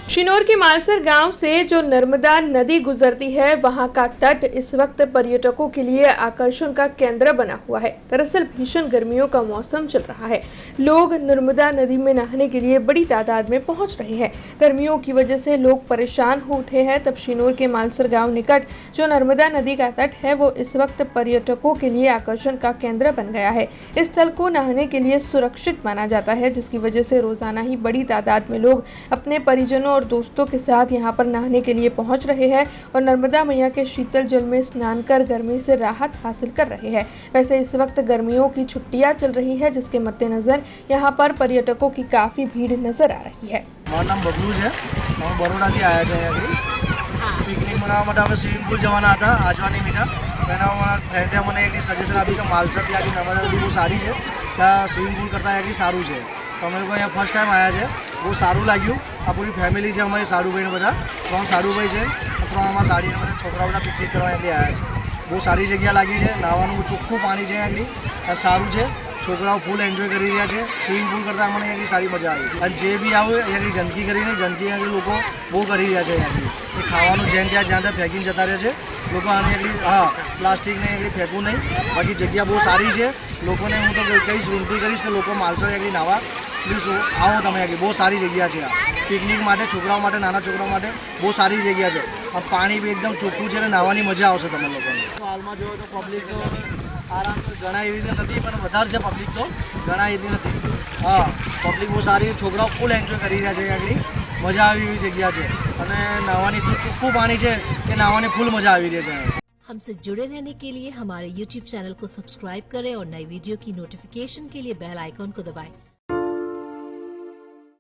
शिनोर के मालसर गांव से जो नर्मदा नदी गुजरती है, वहां का तट इस वक्त पर्यटकों के लिए आकर्षण का केंद्र बना हुआ है। दरअसल भीषण गर्मियों का मौसम चल रहा है। लोग नर्मदा नदी में नहाने के लिए बड़ी तादाद में पहुंच रहे हैं। गर्मियों की वजह से लोग परेशान हो उठे हैं। तब शिनोर के मालसर गांव निकट जो नर्मदा नदी का तट है, वो इस वक्त पर्यटकों के लिए आकर्षण का केंद्र बन गया है। इस स्थल को नहाने के लिए सुरक्षित माना जाता है, जिसकी वजह से रोजाना ही बड़ी तादाद में लोग अपने परिजनों और दोस्तों के साथ यहां पर नहाने के लिए पहुंच रहे हैं और नर्मदा मैया के शीतल जल में स्नान कर गर्मी से राहत हासिल कर रहे हैं। वैसे इस वक्त गर्मियों की छुट्टियां चल रही है, जिसके मद्देनजर यहां पर पर्यटकों की काफी भीड़ नजर आ रही है। મારું નામ બબલુ છે। હું બરોડાથી આવ્યા છે અહીંયા પિકનિક મનાવવા માટે અમે સ્વિમિંગ પૂલ જવાના હતા આજવાની મીઠા એના ફ્રેન્ડે મને એક સજેશન આપ્યું કે માલસરથી આગળ નર્મદા નદી બહુ સારી છે, ત્યાં સ્વિમિંગ પૂલ કરતાં આગળ સારું છે। તો અમે લોકો અહીંયા ફર્સ્ટ ટાઈમ આવ્યા છે, બહુ સારું લાગ્યું। આ પૂરી ફેમિલી છે અમારી, સાડુભાઈને બધા 3 સાડુભાઈ છે, 3 અમારા સાડીને બધા છોકરાઓ બધા પિકનિક કરવા આગળ આવ્યા છે। બહુ સારી જગ્યા લાગી છે, નાહવાનું ચોખ્ખું પાણી છે આગળ, સારું છે। છોકરાઓ ફૂલ એન્જોય કરી રહ્યા છે। સ્વિમિંગ પૂલ કરતાં મને અહીંયાની સારી મજા આવી। અને જે બી આવે અહીંયાની ગંદકી કરીને ગંદકી અહીંયાની લોકો બહુ કરી રહ્યા છે। અહીંયાની એ ખાવાનું જ્યાં ત્યાં ફેંકીને જતા રહે છે લોકો। આને આગળ હા પ્લાસ્ટિકને આગળ ફેંકવું નહીં। બાકી જગ્યા બહુ સારી છે। લોકોને હું તો કહીશ, વિનંતી કરીશ કે લોકો માલસર આગળ નાહવા પ્લીઝ આવો તમે આગળ। બહુ સારી જગ્યા છે આ પિકનિક માટે, છોકરાઓ માટે, નાના છોકરાઓ માટે બહુ સારી જગ્યા છે। પાણી બી એકદમ ચોખ્ખું છે અને નાહવાની મજા આવશે તમે લોકોને। હાલમાં જોવો તો પબ્લિક તો આરામ તો ઘણા એવી રીતે નથી, પણ વધારે છે પબ્લિક તો, ઘણા એવી નથી। હા પબ્લિક બહુ સારી, છોકરાઓ ફૂલ એન્જોય કરી રહ્યા છે આગળ। મજા આવી એવી જગ્યા છે અને નાહવાની એટલું ચોખ્ખું પાણી છે કે નાહવાની ફૂલ મજા આવી રહી છે। हमसे जुड़े रहने के लिए हमारे YouTube चैनल को सब्सक्राइब करें और नई वीडियो की नोटिफिकेशन के लिए बेल आइकॉन को दबाएं।